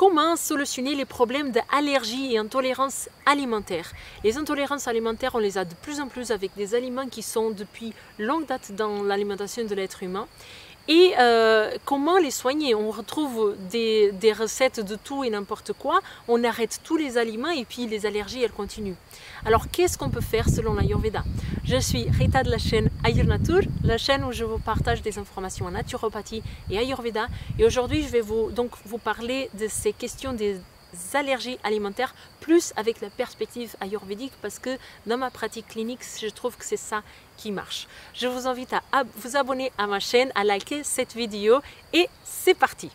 comment solutionner les problèmes d'allergie et intolérance alimentaire. Les intolérances alimentaires, on les a de plus en plus avec des aliments qui sont depuis longue date dans l'alimentation de l'être humain. Et comment les soigner? On retrouve des recettes de tout et n'importe quoi, on arrête tous les aliments et puis les allergies elles continuent. Alors qu'est-ce qu'on peut faire selon l'Ayurveda? Je suis Rita de la chaîne Ayurnatur, la chaîne où je vous partage des informations en naturopathie et Ayurveda. Et aujourd'hui je vais vous parler de ces questions des allergies alimentaires plus avec la perspective ayurvédique parce que dans ma pratique clinique je trouve que c'est ça qui marche. Je vous invite à vous abonner à ma chaîne, à liker cette vidéo et c'est parti.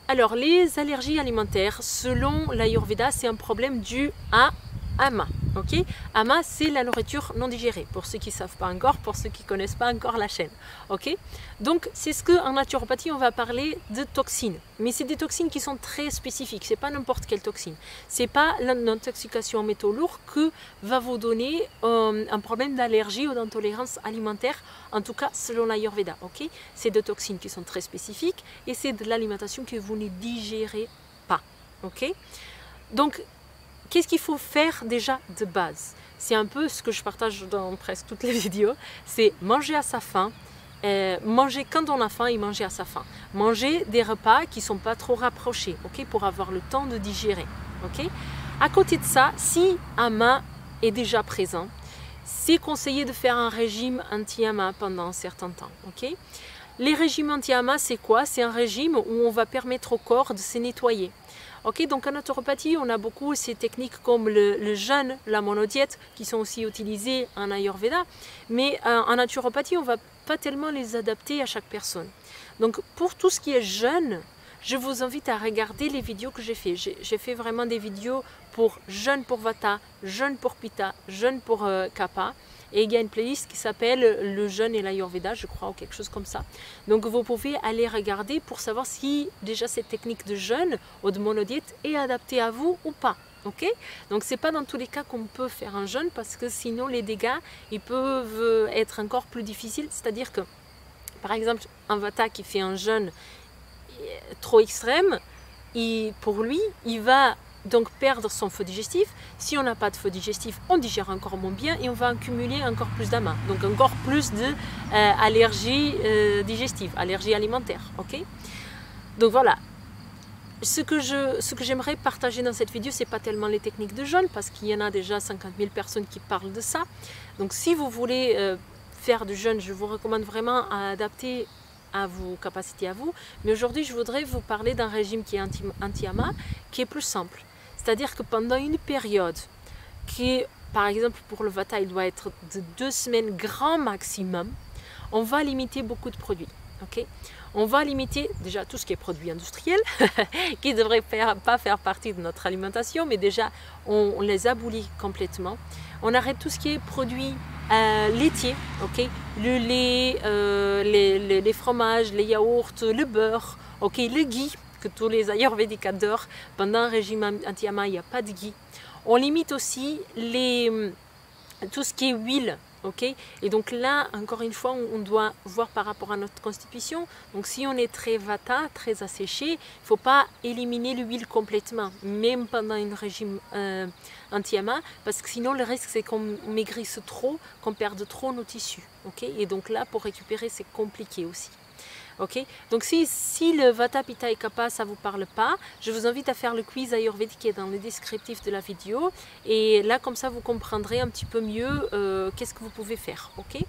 Alors, les allergies alimentaires, selon l'Ayurveda, c'est un problème dû à ama. Okay? Ama, c'est la nourriture non digérée, pour ceux qui ne savent pas encore, pour ceux qui ne connaissent pas encore la chaîne. Okay? Donc, c'est ce qu'en naturopathie, on va parler de toxines. Mais c'est des toxines qui sont très spécifiques, ce n'est pas n'importe quelle toxine. Ce n'est pas l'intoxication en métaux lourds que va vous donner un problème d'allergie ou d'intolérance alimentaire, en tout cas selon l'Ayurveda. Okay? C'est des toxines qui sont très spécifiques et c'est de l'alimentation que vous ne digérez pas. Okay? Donc, qu'est-ce qu'il faut faire déjà de base? C'est un peu ce que je partage dans presque toutes les vidéos, c'est manger à sa faim, manger quand on a faim et manger à sa faim. Manger des repas qui ne sont pas trop rapprochés, okay, pour avoir le temps de digérer. Okay? À côté de ça, si ama est déjà présent, c'est conseillé de faire un régime anti-ama pendant un certain temps. Okay? Les régimes anti-ama, c'est quoi? C'est un régime où on va permettre au corps de se nettoyer. Okay, donc en naturopathie, on a beaucoup ces techniques comme le jeûne, la monodiète, qui sont aussi utilisées en Ayurveda. Mais en naturopathie, on ne va pas tellement les adapter à chaque personne. Donc pour tout ce qui est jeûne, je vous invite à regarder les vidéos que j'ai fait. J'ai fait vraiment des vidéos pour jeûne pour Vata, jeûne pour Pitta, jeûne pour Kapha. Et il y a une playlist qui s'appelle le jeûne et l'Ayurveda, je crois, ou quelque chose comme ça. Donc vous pouvez aller regarder pour savoir si déjà cette technique de jeûne ou de monodiète est adaptée à vous ou pas. Okay? Donc ce n'est pas dans tous les cas qu'on peut faire un jeûne parce que sinon les dégâts ils peuvent être encore plus difficiles. C'est-à-dire que par exemple un Vata qui fait un jeûne trop extrême, pour lui il va donc perdre son feu digestif. Si on n'a pas de feu digestif, on digère encore moins bien et on va accumuler encore plus d'ama. Donc encore plus d'allergies digestives, allergies alimentaires. Okay? Donc voilà. Ce que j'aimerais partager dans cette vidéo, ce n'est pas tellement les techniques de jeûne, parce qu'il y en a déjà 50 000 personnes qui parlent de ça. Donc si vous voulez faire du jeûne, je vous recommande vraiment à adapter à vos capacités à vous. Mais aujourd'hui, je voudrais vous parler d'un régime qui est anti-ama, qui est plus simple. C'est-à-dire que pendant une période qui, par exemple pour le Vata, il doit être de 2 semaines grand maximum, on va limiter beaucoup de produits. Okay? On va limiter déjà tout ce qui est produits industriels, qui ne devraient pas faire partie de notre alimentation, mais déjà on les abolit complètement. On arrête tout ce qui est produits laitiers, okay? Le lait, les fromages, les yaourts, le beurre, okay? Le ghee, que tous les ayurvédiques adorent. Pendant un régime anti-ama, il n'y a pas de ghee. On limite aussi tout ce qui est huile. Okay? Et donc là, encore une fois, on doit voir par rapport à notre constitution. Donc si on est très vata, très asséché, il ne faut pas éliminer l'huile complètement, même pendant un régime anti-ama, parce que sinon le risque c'est qu'on maigrisse trop, qu'on perde trop nos tissus. Okay? Et donc là, pour récupérer, c'est compliqué aussi. Okay? Donc si le Vata, Pitta et Kapha ça ne vous parle pas, je vous invite à faire le quiz ayurvédique qui est dans le descriptif de la vidéo. Et là, comme ça, vous comprendrez un petit peu mieux qu'est-ce que vous pouvez faire. Okay?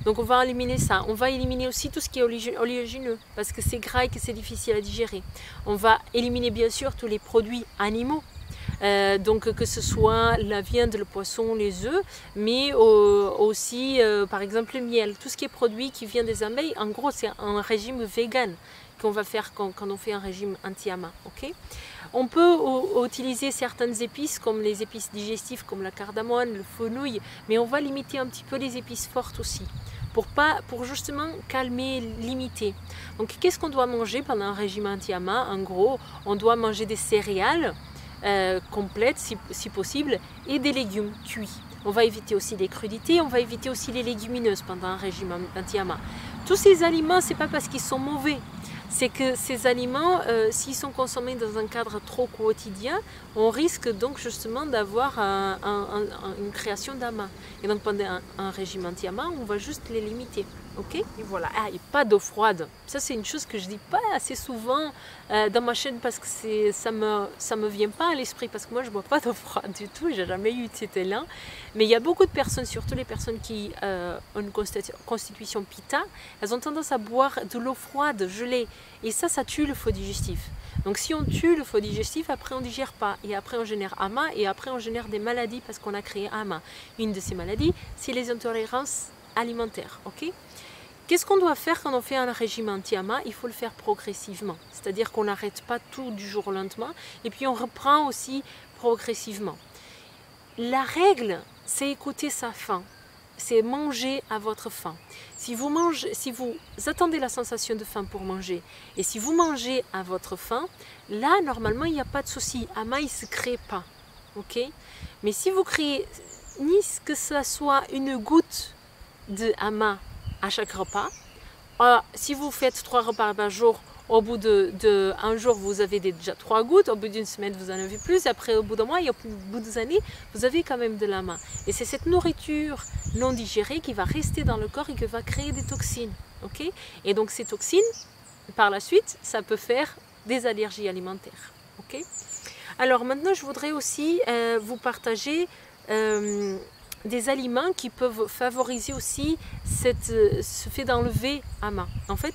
Donc on va éliminer ça. On va éliminer aussi tout ce qui est oléagineux parce que c'est gras et que c'est difficile à digérer. On va éliminer bien sûr tous les produits animaux. Donc que ce soit la viande, le poisson, les œufs, mais aussi par exemple le miel, tout ce qui est produit qui vient des abeilles. En gros, c'est un régime vegan qu'on va faire quand on fait un régime anti-ama. Okay? On peut utiliser certaines épices comme les épices digestives comme la cardamone, le fenouil, mais on va limiter un petit peu les épices fortes aussi pour justement calmer, limiter. Donc qu'est-ce qu'on doit manger pendant un régime anti-amas? En gros, on doit manger des céréales complètes si possible et des légumes cuits. On va éviter aussi les crudités, on va éviter aussi les légumineuses pendant un régime anti-amas. Tous ces aliments, c'est pas parce qu'ils sont mauvais, c'est que ces aliments, s'ils sont consommés dans un cadre trop quotidien, on risque donc justement d'avoir une création d'amas. Et donc pendant un régime anti-amas, on va juste les limiter. Ok? Et voilà. Ah, et pas d'eau froide. Ça, c'est une chose que je dis pas assez souvent dans ma chaîne parce que ça me vient pas à l'esprit, parce que moi, je bois pas d'eau froide du tout. J'ai jamais eu cet élan. Mais il y a beaucoup de personnes, surtout les personnes qui ont une constitution pitta, elles ont tendance à boire de l'eau froide, gelée. Et ça tue le faux digestif. Donc si on tue le faux digestif, après on ne digère pas. Et après on génère amas. Et après on génère des maladies parce qu'on a créé amas. Une de ces maladies, c'est les intolérances alimentaires. Ok? Qu'est-ce qu'on doit faire quand on fait un régime anti-amas? Il faut le faire progressivement. C'est-à-dire qu'on n'arrête pas tout du jour au lendemain. Et puis on reprend aussi progressivement. La règle, c'est écouter sa faim. C'est manger à votre faim. Si vous attendez la sensation de faim pour manger, et si vous mangez à votre faim, là, normalement, il n'y a pas de souci. Amas, il ne se crée pas. Ok? Mais si vous créez, ni que ce soit une goutte de amas à chaque repas, si vous faites 3 repas par jour, au bout d'un jour, vous avez déjà 3 gouttes, au bout d'une semaine, vous en avez plus, après au bout d'un mois et au bout des années, vous avez quand même de l'amas. Et c'est cette nourriture non digérée qui va rester dans le corps et qui va créer des toxines. Okay? Et donc ces toxines, par la suite, ça peut faire des allergies alimentaires. Okay? Alors maintenant, je voudrais aussi vous partager des aliments qui peuvent favoriser aussi ce fait d'enlever amas. En fait,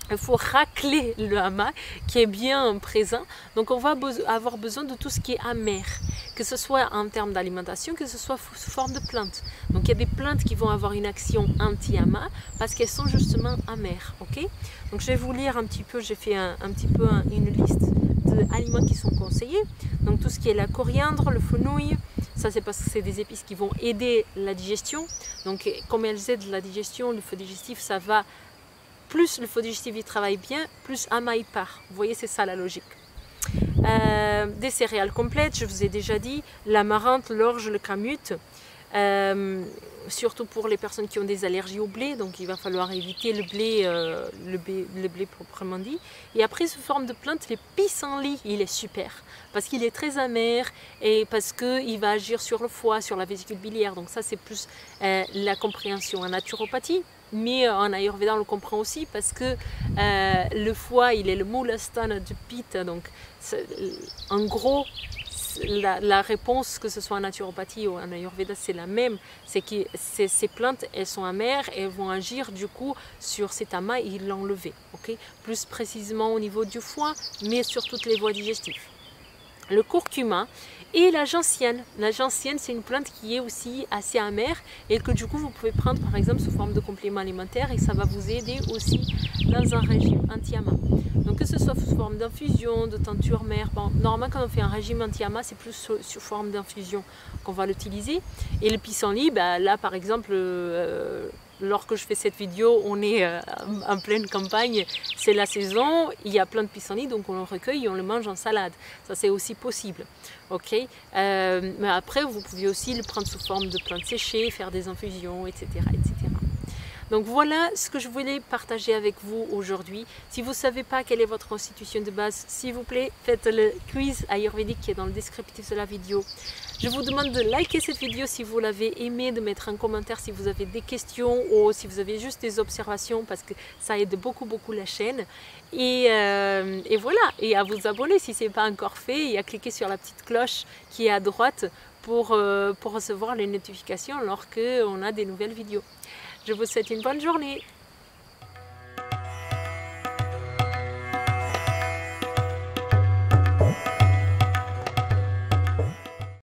il faut racler le amas qui est bien présent. Donc on va avoir besoin de tout ce qui est amer, que ce soit en termes d'alimentation, que ce soit sous forme de plantes. Donc il y a des plantes qui vont avoir une action anti-amas parce qu'elles sont justement amères. Okay? Donc je vais vous lire un petit peu, j'ai fait un petit peu une liste d'aliments qui sont conseillés. Donc tout ce qui est la coriandre, le fenouil, ça c'est parce que c'est des épices qui vont aider la digestion. Donc comme elles aident la digestion, le feu digestif, ça va, plus le feu digestif il travaille bien, plus amas il part. Vous voyez, c'est ça la logique. Des céréales complètes, je vous ai déjà dit, l'amarante, l'orge, le kamut. Surtout pour les personnes qui ont des allergies au blé, donc il va falloir éviter le blé proprement dit. Et après, sous forme de plante, les pissenlits, il est super parce qu'il est très amer et parce qu'il va agir sur le foie, sur la vésicule biliaire. Donc ça, c'est plus la compréhension en naturopathie. Mais en Ayurveda, on le comprend aussi parce que le foie, il est le moulastana du pitta. Donc en gros, la réponse, que ce soit en naturopathie ou en Ayurveda, c'est la même. C'est que ces plantes, elles sont amères et elles vont agir du coup sur cet amas et l'enlever. Okay? Plus précisément au niveau du foie, mais sur toutes les voies digestives. Le curcuma et la gentiane. La gentiane, c'est une plante qui est aussi assez amère et que du coup vous pouvez prendre par exemple sous forme de complément alimentaire et ça va vous aider aussi dans un régime anti-amas. Donc que ce soit sous forme d'infusion, de teinture mère, bon, normalement quand on fait un régime anti-amas, c'est plus sous forme d'infusion qu'on va l'utiliser. Et le pissenlit, bah, là par exemple, lorsque je fais cette vidéo, on est en pleine campagne, c'est la saison, il y a plein de pissenlits, donc on le recueille et on le mange en salade. Ça c'est aussi possible. Okay? Mais après, vous pouvez aussi le prendre sous forme de plantes séchées, faire des infusions, etc., etc. Donc voilà ce que je voulais partager avec vous aujourd'hui. Si vous ne savez pas quelle est votre constitution de base, s'il vous plaît, faites le quiz ayurvédique qui est dans le descriptif de la vidéo. Je vous demande de liker cette vidéo si vous l'avez aimée, de mettre un commentaire si vous avez des questions ou si vous avez juste des observations parce que ça aide beaucoup la chaîne. Et voilà, et à vous abonner si ce n'est pas encore fait et à cliquer sur la petite cloche qui est à droite pour recevoir les notifications lorsqu'on a des nouvelles vidéos. Je vous souhaite une bonne journée.